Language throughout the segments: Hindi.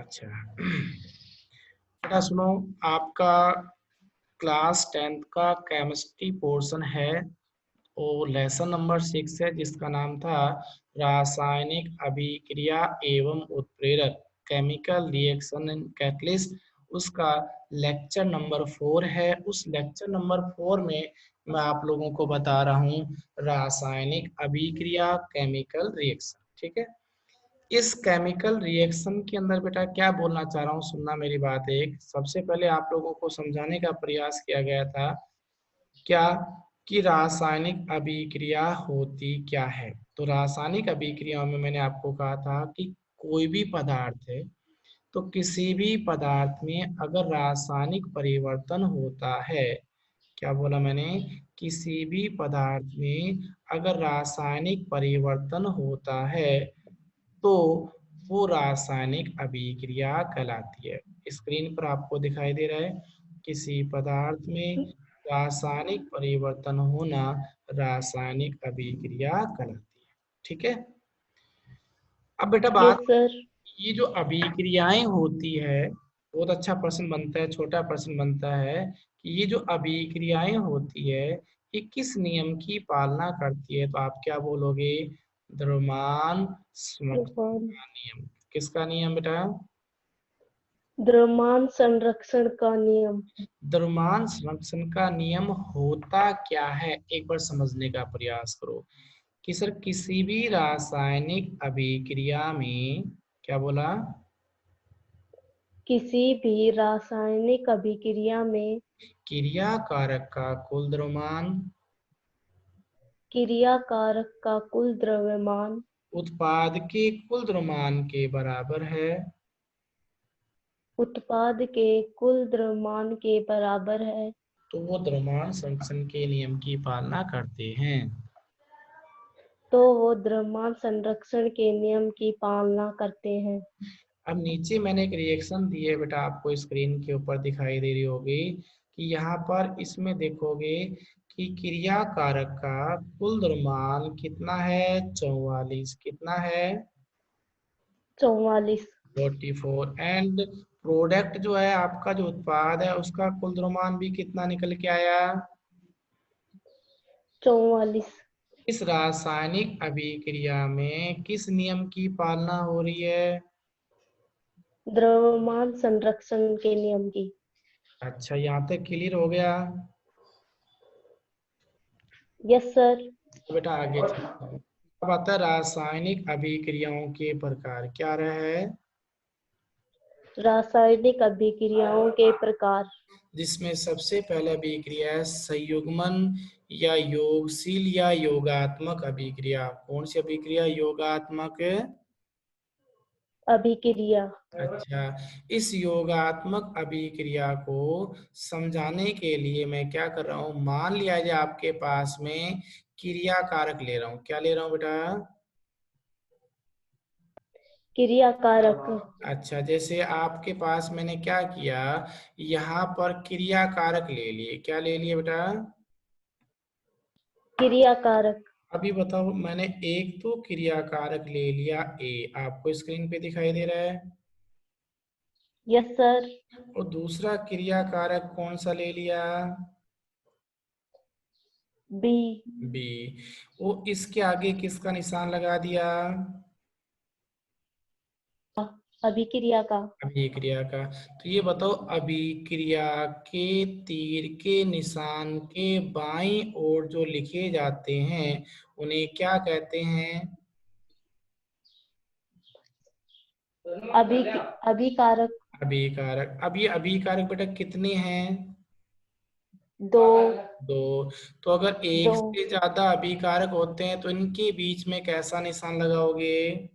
अच्छा बेटा सुनो, आपका क्लास 10th का केमिस्ट्री पोर्शन है, वो लेसन नंबर 6 है जिसका नाम था रासायनिक अभिक्रिया एवं उत्प्रेरक, केमिकल रिएक्शन एंड कैटलिस्ट। उसका लेक्चर नंबर 4 है। उस लेक्चर नंबर 4 में मैं आप लोगों को बता रहा हूँ रासायनिक अभिक्रिया, केमिकल रिएक्शन। ठीक है, इस केमिकल रिएक्शन के अंदर बेटा क्या बोलना चाह रहा हूँ, सुनना मेरी बात। एक सबसे पहले आप लोगों को समझाने का प्रयास किया गया था क्या कि रासायनिक अभिक्रिया होती क्या है। तो रासायनिक अभिक्रियाओं में मैंने आपको कहा था कि कोई भी पदार्थ है, तो किसी भी पदार्थ में अगर रासायनिक परिवर्तन होता है, क्या बोला मैंने, किसी भी पदार्थ में अगर रासायनिक परिवर्तन होता है तो वो रासायनिक अभिक्रिया कहलाती है। स्क्रीन पर आपको दिखाई दे रहा है, किसी पदार्थ में रासायनिक परिवर्तन होना रासायनिक अभिक्रिया कहलाती है। ठीक है, अब बेटा यस बात, सर। ये जो अभिक्रियाएं होती है, बहुत अच्छा प्रश्न बनता है, छोटा प्रश्न बनता है कि ये जो अभिक्रियाएं होती है ये किस नियम की पालना करती है। तो आप क्या बोलोगे, द्रव्यमान संरक्षण का नियम। किसका नियम बेटा, द्रव्यमान संरक्षण का नियम। द्रव्यमान संरक्षण का नियम होता क्या है, एक बार समझने का प्रयास करो कि सर किसी भी रासायनिक अभिक्रिया में, क्या बोला, किसी भी रासायनिक अभिक्रिया में क्रिया कारक का कुल द्रव्यमान क्रिया कारक का कुल द्रव्यमान उत्पाद के कुल द्रव्यमान के बराबर है। उत्पाद के कुल द्रव्यमान के बराबर है। तो वो द्रव्यमान संरक्षण के नियम की पालना करते हैं। तो वो द्रव्यमान संरक्षण के नियम की पालना करते हैं। अब नीचे मैंने एक रिएक्शन दी है बेटा, आपको स्क्रीन के ऊपर दिखाई दे रही होगी कि यहाँ पर इसमें देखोगे कि क्रिया कारक का कुल द्रव्यमान कितना है, 44। कितना है, 44। 44। एंड प्रोडक्ट जो है आपका, जो उत्पाद है उसका कुल द्रव्यमान भी कितना निकल के आया। 44। इस रासायनिक अभिक्रिया में किस नियम की पालना हो रही है। द्रव्यमान संरक्षण के नियम की। अच्छा, यहाँ तक क्लियर हो गया। Yes sir. तो बेटा आगे चलते हैं। अब आता है रासायनिक अभिक्रियाओं के प्रकार, क्या रहे है, रासायनिक अभिक्रियाओं के प्रकार। जिसमें सबसे पहला अभिक्रिया है संयुग्मन या योगशील या योगात्मक अभिक्रिया। कौन सी अभिक्रिया, योगात्मक। अभिक्रिया। अच्छा, इस योगात्मक अभिक्रिया को समझाने के लिए मैं क्या कर रहा हूँ, मान लिया जाए आपके पास में क्रिया कारक ले रहा हूँ। क्या ले रहा हूँ बेटा, क्रिया कारक। अच्छा, जैसे आपके पास मैंने क्या किया, यहाँ पर क्रिया कारक ले लिए। क्या ले लिए बेटा, क्रिया कारक। अभी बताओ, मैंने एक तो क्रिया कारक ले लिया ए, आपको स्क्रीन पे दिखाई दे रहा है, यस सर। और दूसरा क्रिया कारक कौन सा ले लिया, बी। बी। वो इसके आगे किसका निशान लगा दिया, अभिक्रिया का। अभिक्रिया का। तो ये बताओ, अभिक्रिया के तीर के निशान के बाईं ओर जो लिखे जाते हैं उन्हें क्या कहते हैं, अभि अभिकारक। अभिकारक। अब ये अभिकारक बेटा कितने हैं, दो। दो। तो अगर दो। एक से ज्यादा अभिकारक होते हैं तो इनके बीच में कैसा निशान लगाओगे,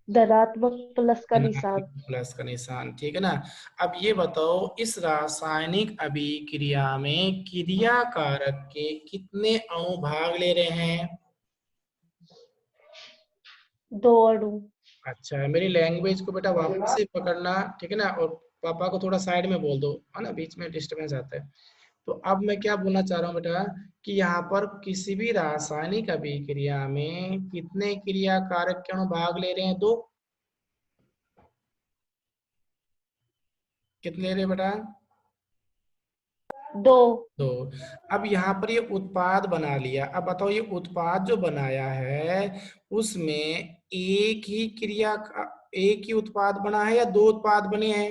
धनात्मक प्लस का निशान। धनात्मक प्लस का निशान। ठीक है ना। अब ये बताओ, इस रासायनिक अभिक्रिया में क्रिया कारक के कितने अणु भाग ले रहे हैं। दो अणु। अच्छा, मेरी लैंग्वेज को बेटा वापस से पकड़ना, ठीक है ना, और पापा को थोड़ा साइड में बोल दो, है ना, बीच में डिस्टरबेंस आता है। तो अब मैं क्या बोलना चाह रहा हूँ बेटा, कि यहाँ पर किसी भी रासायनिक अभिक्रिया में कितने क्रिया कारक के अणु भाग ले रहे हैं, दो। कितने ले रहे बेटा? 2। दो। अब यहाँ पर ये उत्पाद बना लिया। अब बताओ ये उत्पाद जो बनाया है उसमें एक ही उत्पाद बना है या दो उत्पाद बने हैं?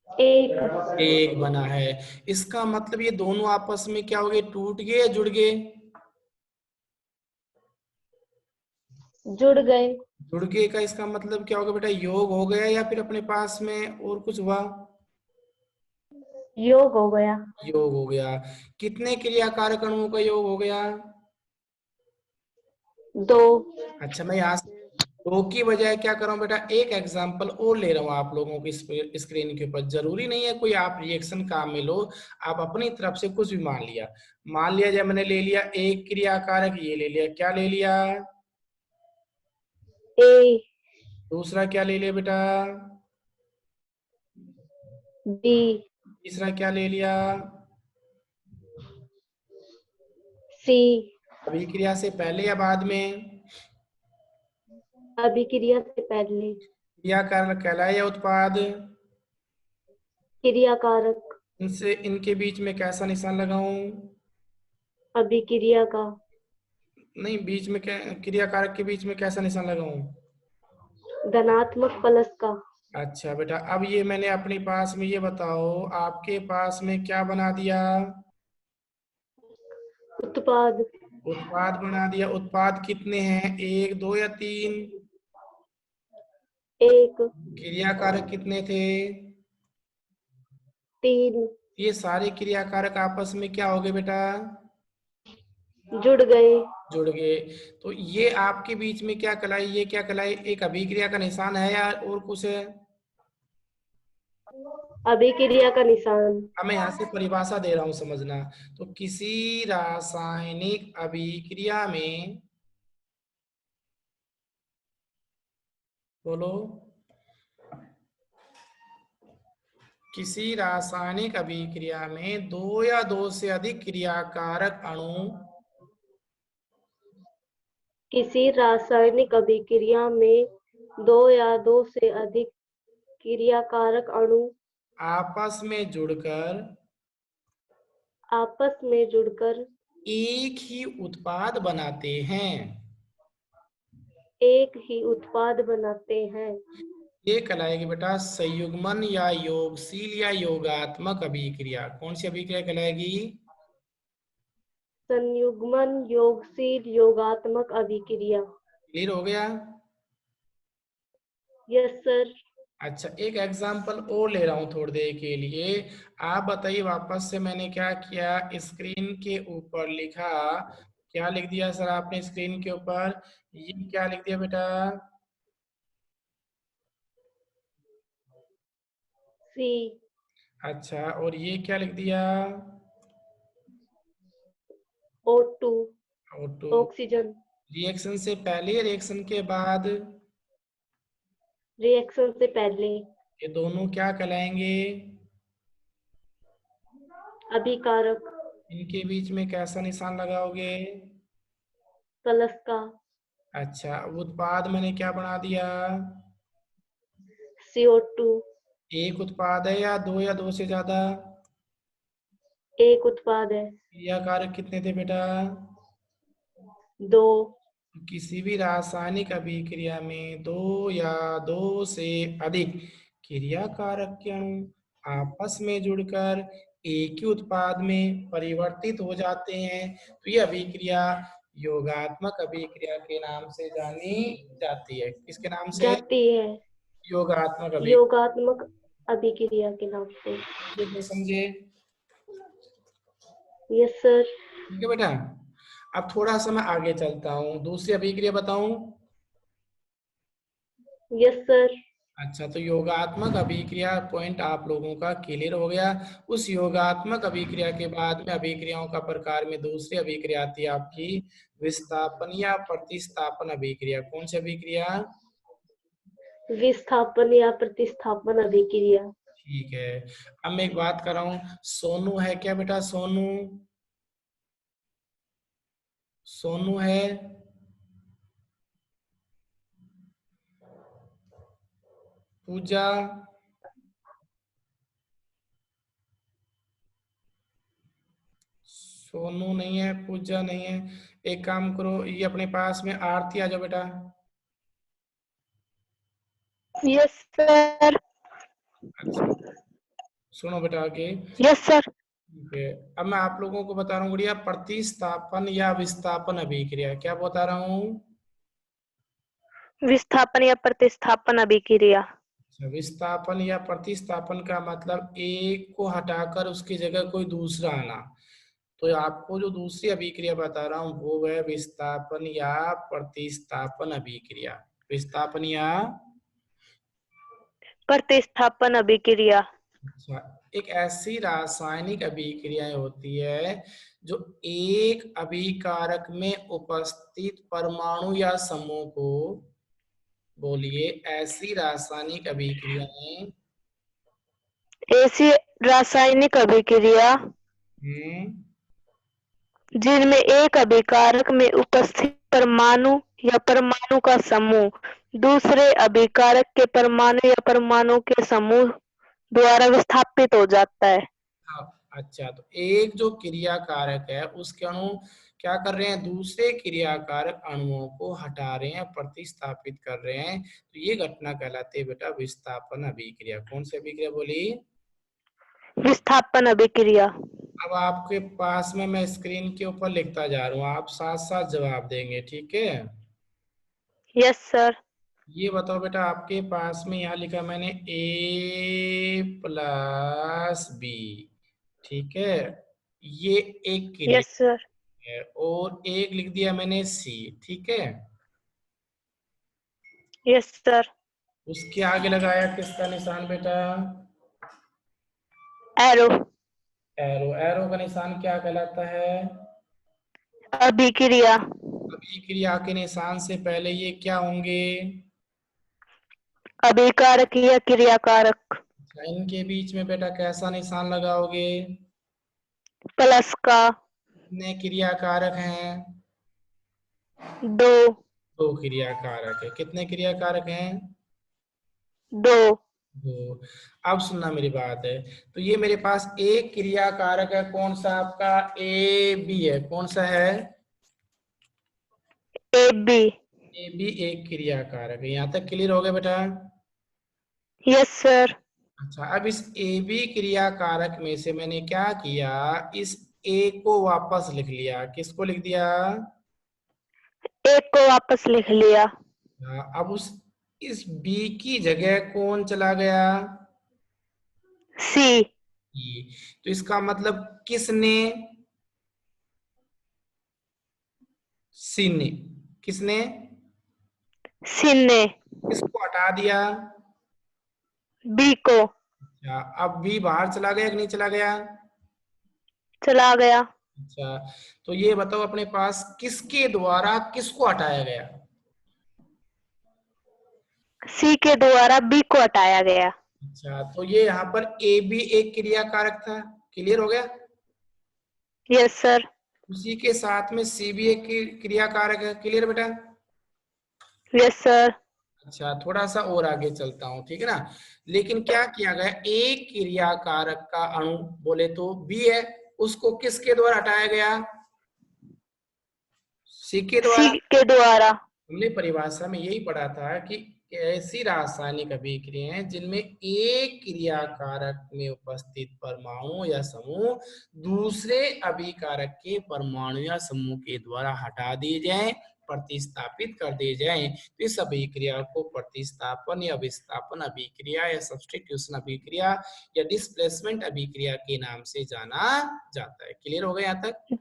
एक। एक बना है। इसका मतलब ये दोनों आपस में क्या हो गए, टूट गए या जुड़ गए? जुड़ गए। जुड़ गए का इसका मतलब क्या होगा बेटा, योग हो गया या फिर अपने पास में और कुछ हुआ? योग हो गया। योग हो गया। कितने क्रियाकारक अणुओं का योग हो गया? 2। अच्छा, मैं यहाँ से दो की बजाय क्या कर रहा हूँ बेटा, एक एग्जाम्पल और ले रहा हूँ आप लोगों की स्क्रीन के ऊपर। जरूरी नहीं है कोई आप रिएक्शन काम में लो, आप अपनी तरफ से कुछ भी मान लिया। मान लिया जब मैंने ले लिया एक क्रियाकारक, ये ले लिया, क्या ले लिया? ए। दूसरा क्या ले लिया बेटा? बी। तीसरा क्या ले लिया? सी। अभिक्रिया से पहले या बाद में? अभिक्रिया से पहले। क्रियाकारक कहलाए या उत्पाद? क्रियाकारक। इनसे इनके बीच में कैसा निशान लगाऊं? अभिक्रिया का। नहीं, बीच में क्या, क्रियाकारक के बीच में कैसा निशान लगाऊं? धनात्मक प्लस का। अच्छा बेटा, अब ये मैंने अपने पास में, ये बताओ आपके पास में क्या बना दिया? उत्पाद। उत्पाद बना दिया। उत्पाद कितने हैं, एक दो या तीन? एक। क्रियाकारक कितने थे? 3। ये सारे क्रियाकारक आपस में क्या हो गए बेटा? जुड़ गए। जुड़ गए। तो ये आपके बीच में क्या कलाई, ये क्या कलाई, एक अभिक्रिया का निशान है या और कुछ है? अभिक्रिया का निशान। अब मैं यहाँ से परिभाषा दे रहा हूँ, समझना। तो किसी रासायनिक अभिक्रिया में, बोलो, किसी रासायनिक अभिक्रिया में दो या दो से अधिक क्रियाकारक अणु किसी रासायनिक अभिक्रिया में 2 या 2 से अधिक क्रियाकारक अणु आपस में जुड़कर एक ही उत्पाद बनाते हैं। एक ही उत्पाद बनाते हैं। ये कहलाएगी बेटा संयुग्मन या योगशील या योगात्मक अभिक्रिया। कौन सी अभिक्रिया कहलाएगी? संयुग्मन, योगशील, योगात्मक अभिक्रिया। क्लियर हो गया? Yes sir. अच्छा, एक एग्जांपल और ले रहा हूँ थोड़ी देर के लिए। आप बताइए, वापस से मैंने क्या किया, स्क्रीन के ऊपर लिखा, क्या लिख दिया सर आपने स्क्रीन के ऊपर? ये क्या लिख दिया बेटा? सी। अच्छा, और ये क्या लिख दिया? O2। और टू। ऑक्सीजन। रिएक्शन से पहले, रिएक्शन के बाद? रिएक्शन से पहले। ये दोनों क्या कहलाएंगे? अभिकारक। इनके बीच में कैसा निशान लगाओगे? प्लस का। अच्छा, उत्पाद मैंने क्या बना दिया? CO2। एक उत्पाद है या दो से ज्यादा? एक उत्पाद है। क्रियाकारक कितने थे बेटा? 2। किसी भी रासायनिक अभिक्रिया में दो या दो से अधिक क्रियाकारक के अणु आपस में जुड़कर एक ही उत्पाद में परिवर्तित हो जाते हैं, तो यह अभिक्रिया योगात्मक अभिक्रिया के नाम से जानी जाती है। किसके नाम से? जाती है। योगात्मक अभिक्रिया। योगात्मक अभिक्रिया के नाम से। ये समझे? Yes sir. ठीक है बेटा। अब थोड़ा सा मैं आगे चलता हूँ, दूसरी अभिक्रिया बताऊं? Yes sir. अच्छा, तो योगात्मक अभिक्रिया पॉइंट आप लोगों का क्लियर हो गया। उस योगात्मक अभिक्रिया के बाद में अभिक्रियाओं का प्रकार में दूसरी अभिक्रिया आती है आपकी विस्थापन या प्रतिस्थापन अभिक्रिया। कौन सी अभिक्रिया? विस्थापन या प्रतिस्थापन अभिक्रिया। ठीक है। अब मैं एक बात कर रहा हूँ, सोनू है क्या बेटा? सोनू, सोनू है? पूजा, सोनू नहीं है, पूजा नहीं है। एक काम करो, ये अपने पास में आरती आ जाओ बेटा। Yes sir. अच्छा, सुनो बेटा आगे। Yes sir. ठीक है, अब मैं आप लोगों को बता रहा हूँ गुड़िया, प्रतिस्थापन या विस्थापन अभिक्रिया, क्या बता रहा हूँ? विस्थापन या प्रतिस्थापन अभिक्रिया। अच्छा, विस्थापन या प्रतिस्थापन का मतलब एक को हटाकर उसकी जगह कोई दूसरा आना। तो आपको जो दूसरी अभिक्रिया बता रहा हूँ वो है विस्थापन या प्रतिस्थापन अभिक्रिया। विस्थापन या, प्रतिस्थापन अभिक्रिया। अच्छा, एक ऐसी रासायनिक अभिक्रियाएं होती है जो एक अभिकारक में उपस्थित परमाणु या समूह को, बोलिए, ऐसी रासायनिक अभिक्रियाएं। ऐसी रासायनिक अभिक्रिया हम्म, जिनमें एक अभिकारक में उपस्थित परमाणु या परमाणु का समूह दूसरे अभिकारक के परमाणु या परमाणु के समूह द्वारा विस्थापित हो जाता है। हाँ, अच्छा, तो एक जो क्रिया कारक है उसके अणु क्या कर रहे हैं, दूसरे क्रिया कारक अणुओं को हटा रहे हैं, प्रतिस्थापित कर रहे हैं, तो ये घटना कहलाती है बेटा विस्थापन अभिक्रिया। कौन सी अभिक्रिया बोली? विस्थापन अभिक्रिया। अब आपके पास में मैं स्क्रीन के ऊपर लिखता जा रहा हूँ, आप साथ साथ जवाब देंगे, ठीक है? Yes sir. ये बताओ बेटा, आपके पास में यहाँ लिखा मैंने A+B, ठीक है? ये एक क्रिया यस सर। है, और एक लिख दिया मैंने C, ठीक है? Yes sir. उसके आगे लगाया किसका निशान बेटा? एरो। एरो। एरो का निशान क्या कहलाता है? अभिक्रिया। अभी क्रिया के निशान से पहले ये क्या होंगे? अभिकारक या क्रियाकारक। अच्छा, इनके बीच में बेटा कैसा निशान लगाओगे? प्लस का। कितने क्रियाकारक हैं? दो। दो क्रियाकारक है। कितने क्रियाकारक हैं? दो। दो। अब सुनना मेरी बात है, तो ये मेरे पास एक क्रियाकारक है, कौन सा आपका? ए बी है। कौन सा है? A B. ए बी एक क्रियाकारक है। यहाँ तक क्लियर हो गया बेटा? Yes sir. अच्छा, अब इस ए बी क्रियाकारक में से मैंने क्या किया, इस ए को वापस लिख लिया। किसको लिख दिया? एक को वापस लिख लिया। हाँ, अब उस इस बी की जगह कौन चला गया? सी। ई। तो इसका मतलब किसने? सी ने। किसने? सी ने किसको हटा दिया? बी को। अच्छा, अब बी बाहर चला गया कि नहीं चला गया? चला गया। अच्छा, तो ये बताओ अपने पास किसके द्वारा किसको हटाया गया? सी के द्वारा बी को हटाया गया। अच्छा, तो ये यहाँ पर ए बी एक क्रियाकारक था। क्लियर हो गया? Yes sir. उसी के साथ में सी भी एक क्रियाकारक है। क्लियर बेटा? Yes sir. अच्छा, थोड़ा सा और आगे चलता हूँ, ठीक है ना? लेकिन क्या किया गया, एक क्रियाकारक का अणु बोले तो बी है, उसको किसके द्वारा हटाया गया? सी के सी द्वारा। के द्वारा। हमने परिभाषा में यही पढ़ा था कि ऐसी रासायनिक अभिक्रियाएं हैं जिनमें एक क्रियाकारक में उपस्थित परमाणु या समूह दूसरे अभिकारक के परमाणु या समूह के द्वारा हटा दिए जाएं, प्रतिस्थापित कर दिए जाएं, तो इस अभिक्रिया को प्रतिस्थापन या विस्थापन अभिक्रिया या सब्स्टिट्यूशन अभिक्रिया या डिस्प्लेसमेंट अभिक्रिया के नाम से जाना जाता है। क्लियर हो गया यहाँ तक?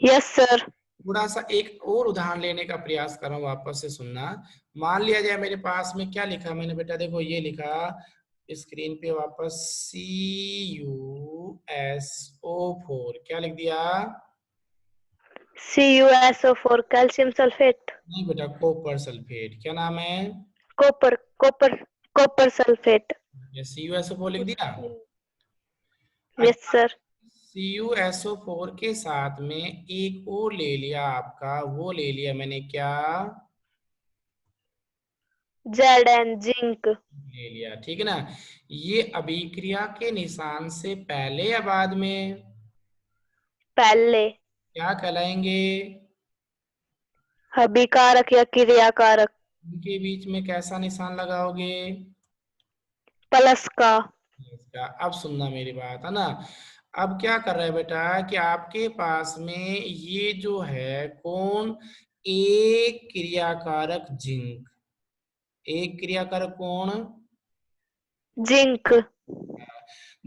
Yes sir. थोड़ा सा एक और उदाहरण लेने का प्रयास कर रहा हूँ, वापस से सुनना। मान लिया जाए मेरे पास में क्या लिखा मैंने बेटा, देखो ये लिखा स्क्रीन पे वापस, CuSO4, क्या लिख दिया? CuSO4 calcium sulphate. नहीं बेटा, कॉपर सल्फेट। क्या नाम है? Copper copper copper sulphate. ये CuSO4 लिख दिया। यस अच्छा, सर। CuSO4 के साथ में एक और ले लिया आपका, वो ले लिया मैंने क्या? Zn zinc. ले लिया, ठीक है ना। ये अभिक्रिया के निशान से पहले या बाद में पहले। क्या कहलाएंगे? अभिकारक या क्रियाकारक। इनके बीच में कैसा निशान लगाओगे? प्लस का। इसका, अब सुनना मेरी बात, है ना। अब क्या कर रहा है बेटा कि आपके पास में ये जो है कौन, एक क्रियाकारक जिंक, एक क्रियाकारक कौन, जिंक।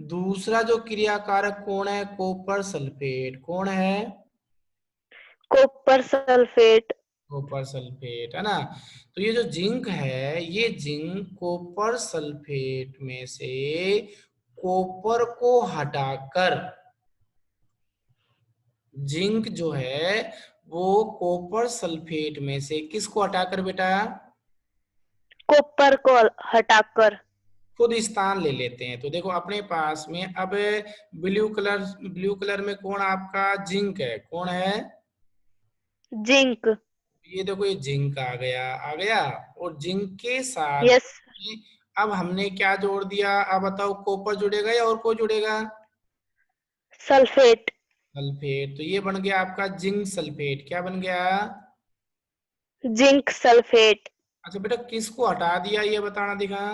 दूसरा जो क्रियाकारक कौन है, कॉपर सल्फेट, कौन है? Copper sulphate. कॉपर सल्फेट, है ना। तो ये जो जिंक है, ये जिंक कॉपर सल्फेट में से कॉपर को हटाकर, जिंक जो है वो कॉपर सल्फेट में से किसको हटाकर बेटा, कॉपर को हटाकर। खुद स्थान ले लेते हैं। तो देखो अपने पास में अब ब्लू कलर में कौन आपका जिंक है, कौन है? जिंक। ये देखो ये जिंक आ गया, आ गया। और जिंक के साथ यस। में अब हमने क्या जोड़ दिया, अब बताओ कॉपर जुड़ेगा या और कोई जुड़ेगा? सल्फेट। सल्फेट, तो ये बन गया आपका जिंक सल्फेट, क्या बन गया? Zinc sulphate. अच्छा बेटा, किसको हटा दिया ये बताना दिखा।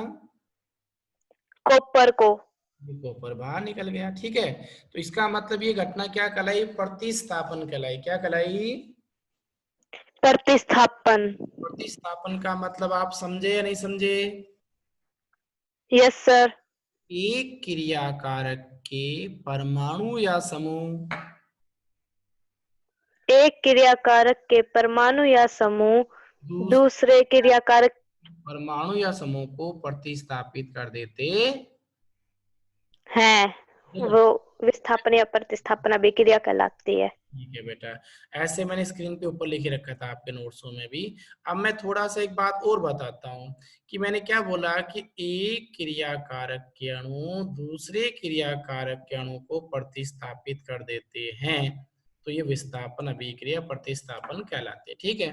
कॉपर को। कॉपर बाहर निकल गया, ठीक है। तो इसका मतलब ये घटना क्या कहलाई, प्रतिस्थापन कहलाई, क्या कहलाई? प्रतिस्थापन। प्रतिस्थापन का मतलब आप समझे या नहीं समझे? Yes sir. एक क्रियाकारक के परमाणु या समूह, एक क्रियाकारक के परमाणु या समूह दूसरे दूसरे क्रियाकारक। परमाणु या समूह को प्रतिस्थापित कर देते हैं हैं। वो विस्थापन या प्रतिस्थापन अभिक्रिया कहलाती है। ठीक है बेटा, ऐसे मैंने स्क्रीन पे ऊपर लिखे रखा था आपके नोट्सों में भी। अब मैं थोड़ा सा एक बात और बताता हूँ कि मैंने क्या बोला कि एक क्रियाकारक के अणु दूसरे क्रियाकारक के अणु को प्रतिस्थापित कर देते हैं, तो ये विस्थापन अभिक्रिया प्रतिस्थापन कहलाते हैं, ठीक है।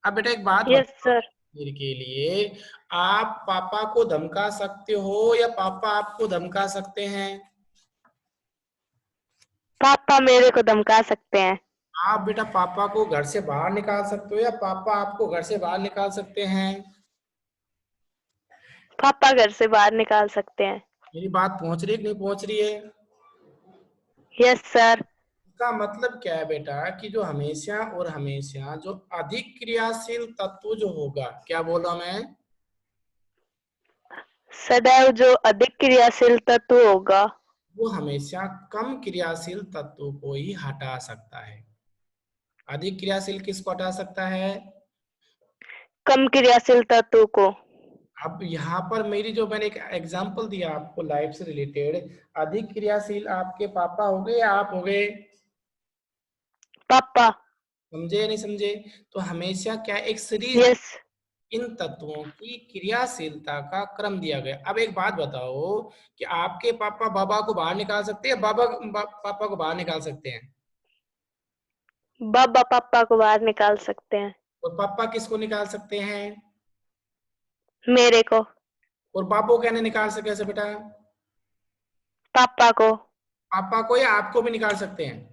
अब बेटा एक बात यस बताओ सर। मेरे के लिए, आप पापा को धमका सकते हो या पापा आपको धमका सकते हैं? पापा मेरे को धमका सकते हैं। आप बेटा पापा को घर से बाहर निकाल सकते हो या पापा आपको घर से बाहर निकाल सकते हैं? पापा घर से बाहर निकाल सकते हैं। मेरी बात पहुंच रही है कि नहीं पहुंच रही है? Yes sir. इसका मतलब क्या है बेटा कि जो हमेशा और हमेशा जो अधिक क्रियाशील तत्व जो होगा, क्या बोला मैं, सदैव जो अधिक क्रियाशील तत्व होगा वो हमेशा कम क्रियाशील तत्व को ही हटा सकता है। अधिक क्रियाशील किसको हटा सकता है? कम क्रियाशील तत्व को। अब यहाँ पर मेरी जो मैंने एक एग्जांपल दिया आपको लाइफ से रिलेटेड, अधिक क्रियाशील आपके पापा हो गए या आप हो गए? पापा। समझे या नहीं समझे? तो हमेशा क्या एक सीरीज यस। इन तत्वों की क्रियाशीलता का क्रम दिया गया। अब एक बात बताओ कि आपके पापा बाबा को बाहर निकाल सकते हैं, पापा को बाहर निकाल सकते हैं? बाबा पापा को बाहर निकाल सकते हैं। और पापा किसको निकाल सकते हैं? मेरे को। और बाबू कहने निकाल सके ऐसे बेटा? पापा को। पापा को या आपको भी निकाल सकते हैं?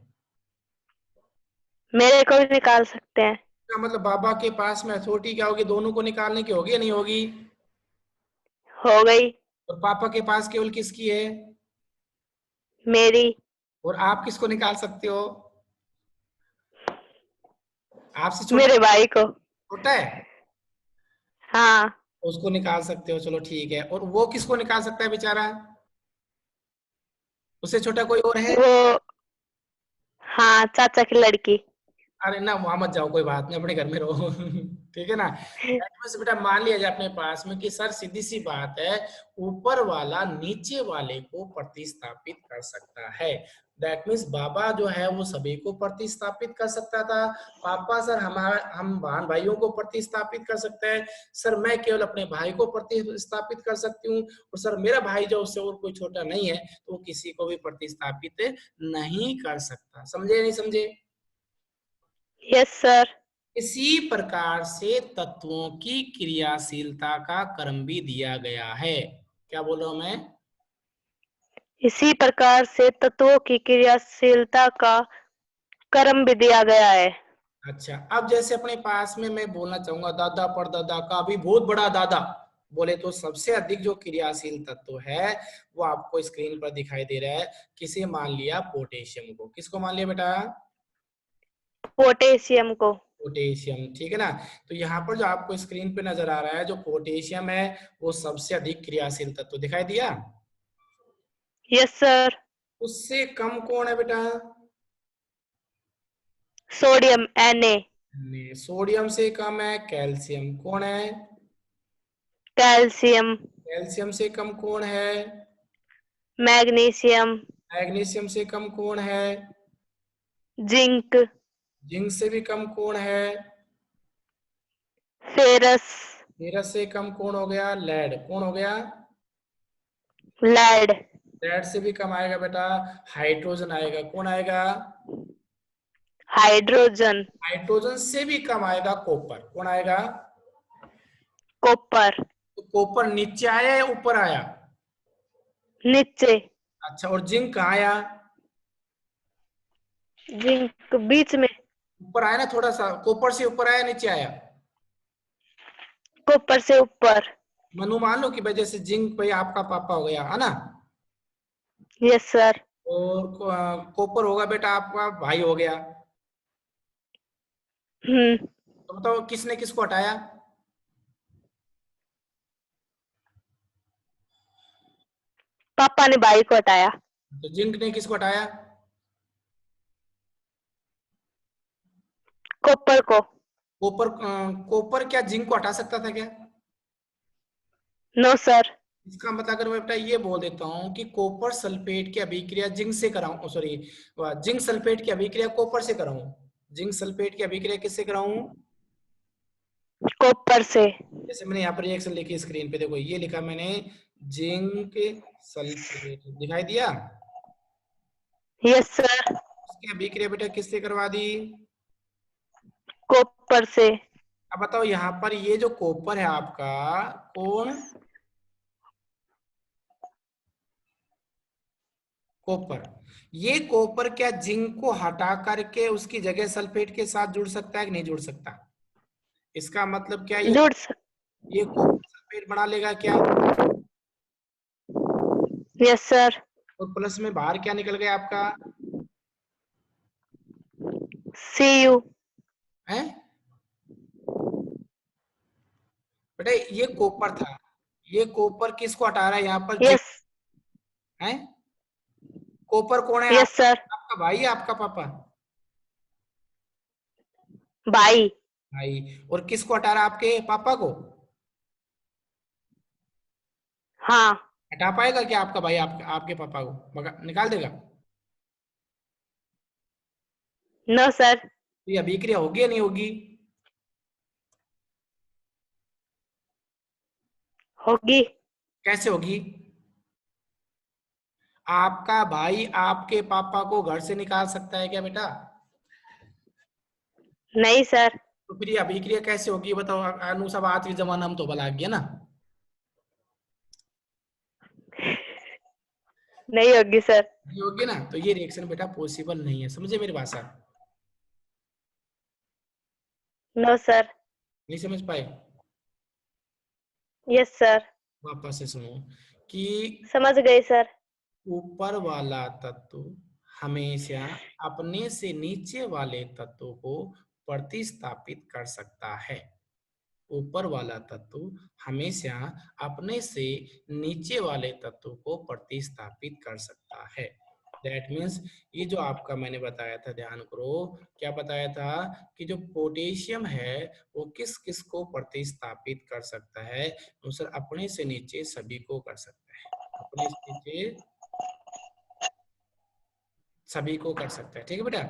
मेरे को भी निकाल सकते हैं। का मतलब बाबा के पास में अथॉरिटी क्या होगी, दोनों को निकालने की होगी या नहीं होगी? हो गई। और पापा के पास केवल किसकी है? मेरी। और आप किसको निकाल सकते हो? आपसे छोटा मेरे भाई को। छोटा है, हाँ। उसको निकाल सकते हो, चलो ठीक है। और वो किसको निकाल सकता है बेचारा, उससे छोटा कोई और है? वो। हाँ, चाचा की लड़की। अरे ना वहां मत जाओ, कोई बात नहीं, अपने घर में रहो। ठीक है ना। बस बेटा मान लिया जाए अपने पास में कि सर सीधी सी बात है, ऊपर वाला नीचे वाले को प्रतिस्थापित कर सकता है। दैट मीन्स बाबा जो है वो सभी को प्रतिस्थापित कर सकता था, पापा सर हम बहन भाइयों को प्रतिस्थापित कर सकते हैं, सर मैं केवल अपने भाई को प्रतिस्थापित कर सकती हूँ, और सर मेरा भाई जो उससे और कोई छोटा नहीं है तो वो किसी को भी प्रतिस्थापित नहीं कर सकता। समझे नहीं समझे? Yes sir. इसी प्रकार से तत्वों की क्रियाशीलता का क्रम भी दिया गया है। क्या बोलो मैं? इसी प्रकार से तत्वों की क्रियाशीलता का क्रम भी दिया गया है। अच्छा, अब जैसे अपने पास में मैं बोलना चाहूंगा दादा परदादा का भी बहुत बड़ा दादा बोले तो सबसे अधिक जो क्रियाशील तत्व है वो आपको स्क्रीन पर दिखाई दे रहा है। किसे मान लिया? पोटेशियम को। किसको मान लिया बेटा? पोटेशियम को। पोटेशियम, ठीक है ना। तो यहाँ पर जो आपको स्क्रीन पे नजर आ रहा है जो पोटेशियम है वो सबसे अधिक क्रियाशील तत्व दिखाई दिया। Yes sir. उससे कम कौन है बेटा? Sodium Na। सोडियम से कम है कैल्शियम। कौन है? कैल्शियम। कैल्शियम से कम कौन है? मैग्नीशियम। मैग्नीशियम से कम कौन है? जिंक। जिंक से भी कम कौन है? फेरस। फेरस से कम कौन हो गया? लेड। कौन हो गया? लेड। लेड से भी कम आएगा बेटा हाइड्रोजन आएगा। कौन आएगा? हाइड्रोजन। हाइड्रोजन से भी कम आएगा कॉपर। कौन आएगा? कॉपर। तो कॉपर नीचे आया या ऊपर आया? नीचे। अच्छा, और जिंक कहाँ आया? जिंक बीच में। ऊपर आया ना थोड़ा सा। कॉपर से ऊपर आया नीचे आया? कॉपर से ऊपर। मनु मान लो कि भाई जैसे जिंक भाई आपका पापा हो गया है ना, यस सर। और कॉपर होगा बेटा आपका भाई हो गया। हम्म। तो बताओ किसने किसको हटाया? पापा ने भाई को हटाया। तो जिंक ने किसको हटाया? कॉपर को। कॉपर। कॉपर क्या जिंक को हटा सकता था क्या? No sir. इसका मतलब अगर मैं बेटा ये बोल देता हूँ कि कॉपर सल्फेट की अभिक्रिया जिंक से कराऊं, सॉरी जिंक सल्फेट की अभिक्रिया कॉपर से कराऊं, जिंक सल्फेट की अभिक्रिया किससे कराऊं? कॉपर से। जैसे मैंने यहाँ पर रिएक्शन लिखी स्क्रीन पे, देखो ये लिखा मैंने जिंक सल्फेट, दिखाई दिया। Yes sir. उसकी अभिक्रिया बेटा किससे करवा दी? कॉपर से। अब बताओ यहाँ पर ये जो कॉपर है आपका, कौन? कॉपर। ये कॉपर क्या जिंक को हटा करके उसकी जगह सल्फेट के साथ जुड़ सकता है कि नहीं जुड़ सकता? इसका मतलब क्या जुड़ सक। ये कॉपर सल्फेट बना लेगा क्या? Yes sir. और प्लस में बाहर क्या निकल गया आपका? Cu। है बेटा ये कॉपर था, ये कॉपर किसको हटा रहा है यहाँ पर? जिंक। यस। है कॉपर कौन है यस आपका? सर। आपका भाई है आपका पापा? भाई। भाई। और किसको हटा रहा है? आपके पापा को। हाँ। हटा पाएगा क्या आपका भाई आपके पापा को? निकाल देगा? No sir. तो ये अभिक्रिया होगी या नहीं होगी? होगी। कैसे होगी? आपका भाई आपके पापा को घर से निकाल सकता है क्या बेटा? नहीं सर। तो फिर ये अभिक्रिया कैसे होगी बताओ? अनु सब आज के जमाना में तो भला आ गया ना। नहीं होगी सर। ये होगी ना, तो ये रिएक्शन बेटा पॉसिबल नहीं है। समझे मेरी भाषा? No sir. नहीं समझ पाए? Yes sir. वापस से सुनो कि समझ गए सर। ऊपर वाला तत्व हमेशा अपने से नीचे वाले तत्व को प्रतिस्थापित कर सकता है। ऊपर वाला तत्व हमेशा अपने से नीचे वाले तत्व को प्रतिस्थापित कर सकता है। दैट मीन्स ये जो आपका मैंने बताया था, ध्यान करो क्या बताया था कि जो पोटेशियम है वो किस किस को प्रतिस्थापित कर सकता है? तो सर अपने से नीचे सभी को कर सकता है, अपने से नीचे सभी को कर सकता है। ठीक है बेटा।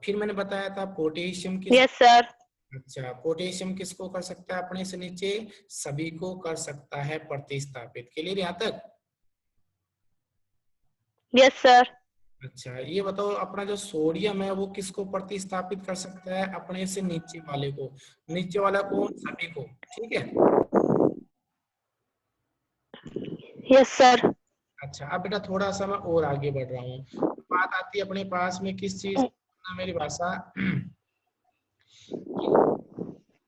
फिर मैंने बताया था पोटेशियम किस, यस सर। अच्छा पोटेशियम किसको कर सकता है अपने से नीचे? सभी को कर सकता है प्रतिस्थापित। क्लियर यहाँ तक? Yes sir. अच्छा, ये बताओ अपना जो सोडियम है वो किसको प्रतिस्थापित कर सकता है? अपने से नीचे वाले को। नीचे वाला कौन? सभी को। ठीक है। Yes sir. अच्छा, अब बेटा थोड़ा सा मैं और आगे बढ़ रहा हूँ। बात आती है अपने पास में किस चीज ना, मेरी भाषा कि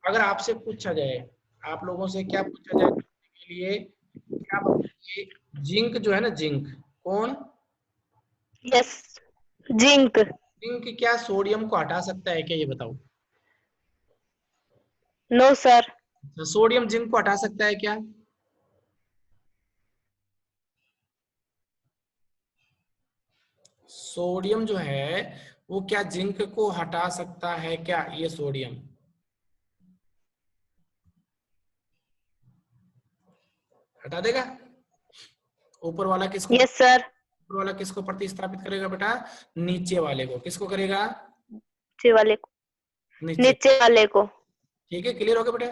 अगर आपसे पूछा जाए, आप लोगों से क्या पूछा जाए के लिए, क्या बताइए? जिंक जो है ना, जिंक कौन? Yes, zinc. जिंक क्या सोडियम को हटा सकता है क्या, ये बताओ? No sir. तो सोडियम जिंक को हटा सकता है क्या? सोडियम जो है वो क्या जिंक को हटा सकता है क्या, ये सोडियम? हटा देगा? ऊपर वाला किसको यस सर। ऊपर वाला किसको प्रतिस्थापित करेगा बेटा? नीचे वाले को। किसको करेगा? नीचे वाले को। नीचे। नीचे वाले को। ठीक है, क्लियर हो गया बेटा?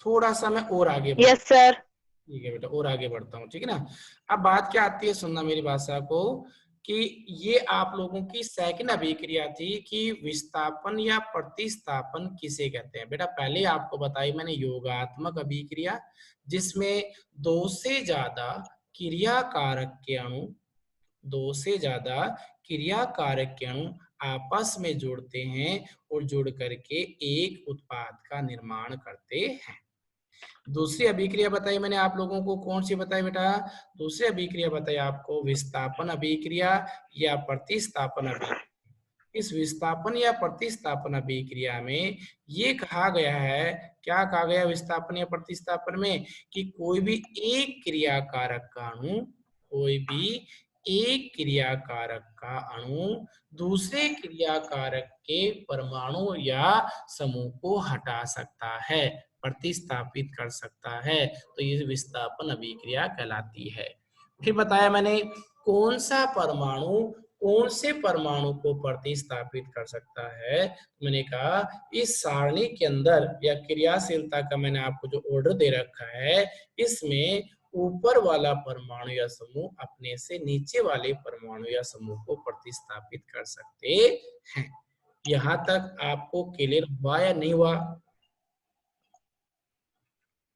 थोड़ा सा मैं और आगे बढ़ यस सर। ठीक है बेटा, और आगे बढ़ता हूँ, ठीक है ना? अब बात क्या आती है, सुनना मेरी भाषा को, कि ये आप लोगों की सेकंड अभिक्रिया थी कि विस्थापन या प्रतिस्थापन किसे कहते हैं। बेटा पहले आपको बताई मैंने योगात्मक अभिक्रिया, जिसमें दो से ज्यादा क्रिया कारक के अणु दो से ज्यादा क्रिया कारक के अणु आपस में जुड़ते हैं और जुड़ करके एक उत्पाद का निर्माण करते हैं। दूसरी अभिक्रिया बताई मैंने आप लोगों को, कौन सी बताई बेटा? दूसरी अभिक्रिया बताई आपको विस्थापन अभिक्रिया या प्रतिस्थापन अभिक्रिया। इस विस्थापन या प्रतिस्थापन अभिक्रिया में ये कहा गया है, क्या कहा गया विस्थापन या प्रतिस्थापन में, कि कोई भी एक क्रिया कारक का अणु कोई भी एक क्रिया कारक का अणु दूसरे क्रिया कारक के परमाणु या समूह को हटा सकता है, प्रतिस्थापित कर सकता है। तो ये विस्थापन अभिक्रिया कहलाती है। फिर बताया मैंने कौन सा परमाणु कौन से परमाणु को प्रतिस्थापित कर सकता है। मैंने कहा इस सारणी के अंदर या क्रियाशीलता का मैंने आपको जो ऑर्डर दे रखा है, इसमें ऊपर वाला परमाणु या समूह अपने से नीचे वाले परमाणु या समूह को प्रतिस्थापित कर सकते हैं। यहाँ तक आपको क्लियर हुआ या नहीं हुआ?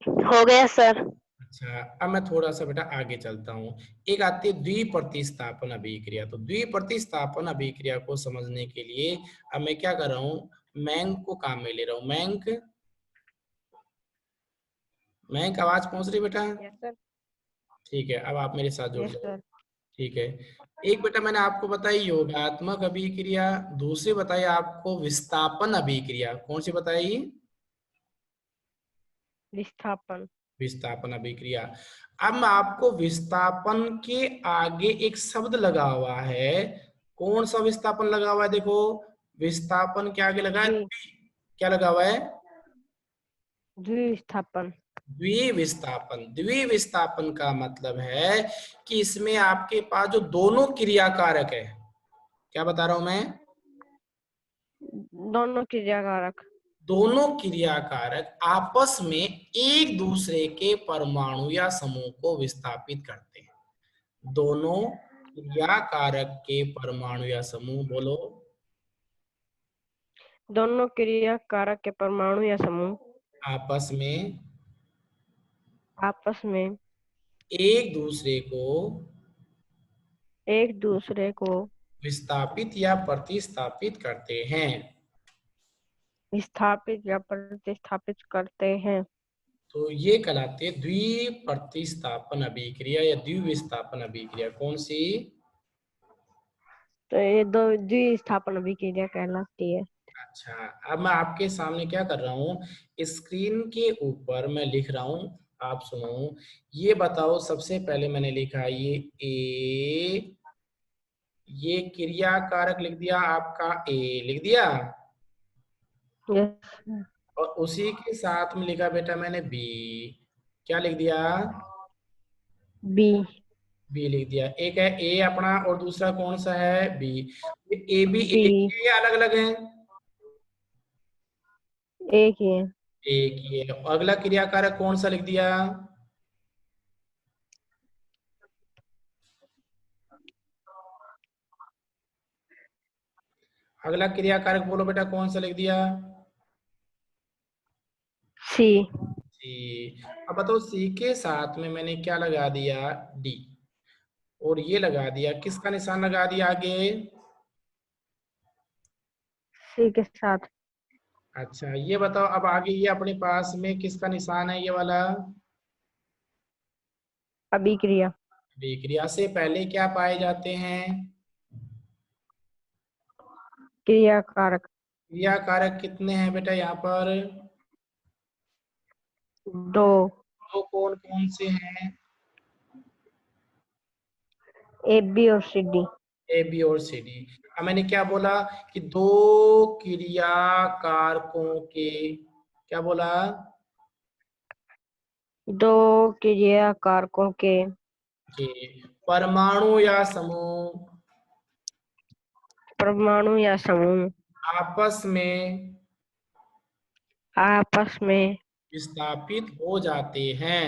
हो गया सर। अच्छा, अब मैं थोड़ा सा बेटा आगे चलता हूँ। एक आती है द्विप्रतिस्थापन अभिक्रिया। तो द्विप्रतिस्थापन अभिक्रिया को समझने के लिए अब मैं क्या कर रहा हूँ, मैंक को काम में ले रहा हूँ। मैंक मैंक आवाज पहुंच रही बेटा? Yes sir. ठीक है, अब आप मेरे साथ जुड़ यस जाओ। सर। ठीक है। एक बेटा मैंने आपको बताई योगात्मक अभिक्रिया, दूसरी बताई आपको विस्थापन अभिक्रिया। कौन सी बताई? विस्थापन। विस्थापन अभिक्रिया। अब मैं आपको विस्थापन के आगे एक शब्द लगा हुआ है, कौन सा विस्थापन लगा हुआ है? देखो, विस्थापन के आगे लगा है द्वि क्या लगा हुआ है? द्विस्थापन। द्विविस्थापन। द्विविस्थापन का मतलब है कि इसमें आपके पास जो दोनों क्रिया कारक है, क्या बता रहा हूं मैं? दोनों क्रिया कारक। दोनों क्रिया कारक आपस में एक दूसरे के परमाणु या समूह को विस्थापित करते हैं। दोनों क्रिया कारक के परमाणु या समूह, बोलो। दोनों क्रिया कारक के परमाणु या समूह आपस में आपस में एक दूसरे को एक दूसरे को विस्थापित या प्रतिस्थापित करते हैं। विस्थापित या प्रतिस्थापित करते हैं। तो ये कहलाते हैं द्विप्रतिस्थापन अभिक्रिया या द्विविस्थापन अभिक्रिया। कौन सी? तो ये दो द्विस्थापन अभिक्रिया कहलाती है। अच्छा, अब मैं आपके सामने क्या कर रहा हूँ, स्क्रीन के ऊपर मैं लिख रहा हूँ, आप सुनो। ये बताओ, सबसे पहले मैंने लिखा ये ए, ये क्रिया कारक लिख दिया आपका, ए लिख दिया, यस। और उसी के साथ में लिखा बेटा मैंने बी। क्या लिख दिया? बी। बी लिख दिया। एक है ए अपना और दूसरा कौन सा है? बी। ए बी बी एक ही है या अलग अलग है? एक ही है। एक ही है। अगला क्रिया कारक कौन सा लिख दिया? अगला क्रिया कारक बोलो बेटा, कौन सा लिख दिया? सी। सी। अब बताओ, सी के साथ में मैंने क्या लगा दिया? डी। और ये लगा दिया, किसका निशान लगा दिया आगे? सी के साथ अच्छा, ये बताओ अब आगे ये अपने पास में किसका निशान है, ये वाला? अभिक्रिया। विक्रिया से पहले क्या पाए जाते हैं? क्रिया कारक। क्रिया कारक कितने हैं बेटा यहाँ पर? दो। तो कौन कौन से हैं? ए बी और सी डी। ए बी और सी डी। अब मैंने क्या बोला कि दो क्रिया कारकों के, क्या बोला? दो क्रिया कारकों के के परमाणु या समूह परमाणु या समूह आपस में आपस में विस्थापित हो जाते हैं।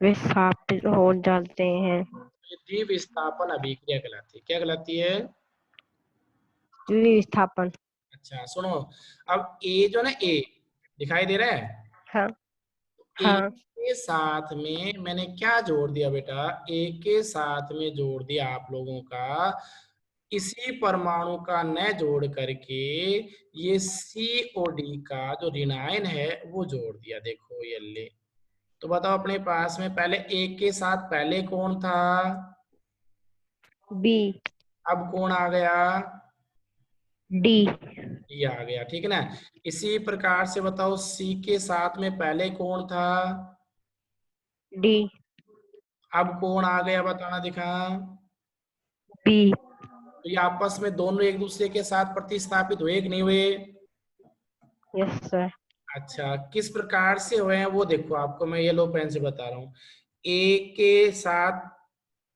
विस्थापित हो जाते हैं। ये द्विविस्थापन अभिक्रिया कहलाती है। क्या कहलाती है? द्विविस्थापन। अच्छा सुनो, अब ए जो ना, ए दिखाई दे रहा है? हाँ। ए हाँ। के साथ में मैंने क्या जोड़ दिया बेटा? ए के साथ में जोड़ दिया आप लोगों का इसी परमाणु का न जोड़ करके ये सी ओ डी का जो ऋणायन है वो जोड़ दिया। देखो ये ले। तो बताओ, अपने पास में पहले ए के साथ पहले कौन था? बी। अब कौन आ गया? डी। डी आ गया, ठीक है ना? इसी प्रकार से बताओ, सी के साथ में पहले कौन था? डी। अब कौन आ गया, बताना दिखा। बी। तो ये आपस में दोनों एक दूसरे के साथ प्रतिस्थापित हुए कि नहीं हुए? Yes sir. अच्छा, किस प्रकार से हुए हैं वो देखो, आपको मैं येलो पेन से बता रहा हूँ। ए के साथ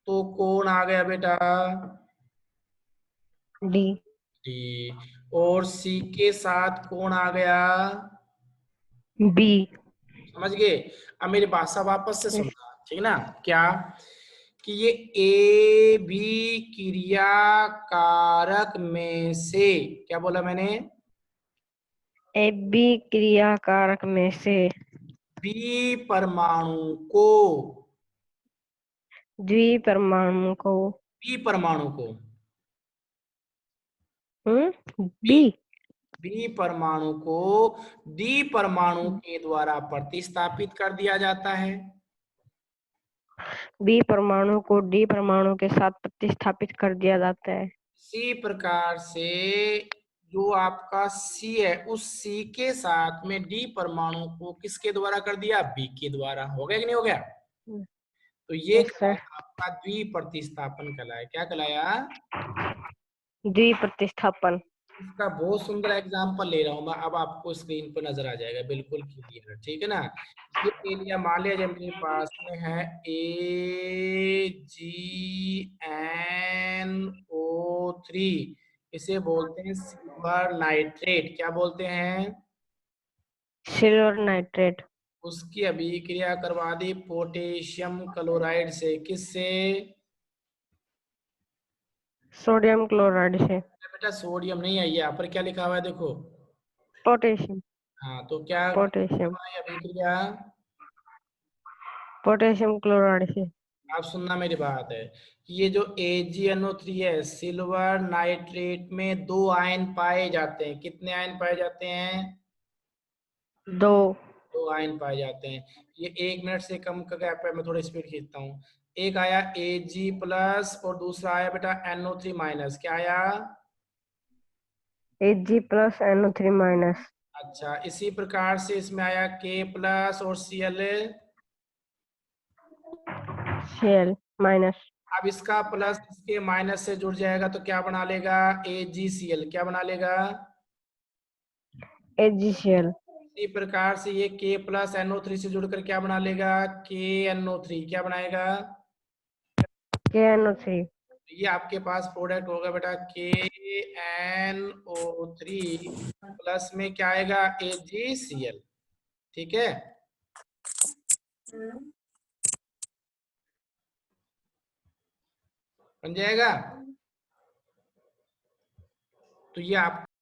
तो कौन आ गया बेटा? डी। डी। और सी के साथ कौन आ गया? बी। समझ गए? अब मेरी भाषा वापस से यस। सुनना, ठीक ना? क्या कि ये ए बी क्रिया कारक में से, क्या बोला मैंने? ए बी क्रिया कारक में से बी परमाणु को, द्विपरमाणु को बी परमाणु को, बी बी बी परमाणु को डी परमाणु के द्वारा प्रतिस्थापित कर दिया जाता है। बी परमाणु को डी परमाणु के साथ प्रतिस्थापित कर दिया जाता है। इसी प्रकार से जो आपका सी है, उस सी के साथ में डी परमाणु को किसके द्वारा कर दिया? बी के द्वारा। हो गया कि नहीं हो गया? तो ये यस सर। कहलाया आपका द्विप्रतिस्थापन कहलाया। क्या कहलाया? द्विप्रतिस्थापन। इसका बहुत सुंदर एग्जांपल ले रहा हूं मैं, अब आपको स्क्रीन पर नजर आ जाएगा बिल्कुल क्लियर, ठीक है ना? ये एरिया मान लिया जब मेरे पास में है AgNO3, इसे बोलते हैं सिल्वर नाइट्रेट। क्या बोलते हैं? Silver nitrate. उसकी अभिक्रिया करवा दी पोटेशियम क्लोराइड से। किससे? सोडियम क्लोराइड से। बेटा सोडियम नहीं है, यहाँ पर क्या लिखा हुआ है देखो। पोटेशियम। हाँ, तो क्या पोटेशियम। अभिक्रिया? पोटेशियम क्लोराइड से। आप सुनना मेरी बात है कि ये जो AgNO3 है, सिल्वर नाइट्रेट में दो आयन पाए जाते हैं। कितने आयन पाए जाते हैं? दो। दो आयन पाए जाते हैं। ये 1 मिनट से कम का गैप है, मैं थोड़ी स्पीड खींचता हूँ। एक आया Ag+ और दूसरा आया बेटा NO3-। क्या आया? Ag+NO3-। अच्छा, इसी प्रकार से इसमें आया K+ और Cl। Cl minus. अब इसका प्लस इसके माइनस से जुड़ जाएगा तो क्या बना लेगा? AgCl। क्या बना लेगा? AgCl। इसी प्रकार से ये K+NO3 से जुड़कर क्या बना लेगा? KNO3। क्या बनाएगा? KNO3। ये आपके पास प्रोडक्ट होगा बेटा KNO3 प्लस में क्या आएगा? AgCl। ठीक है? बन जाएगा? तो ये आप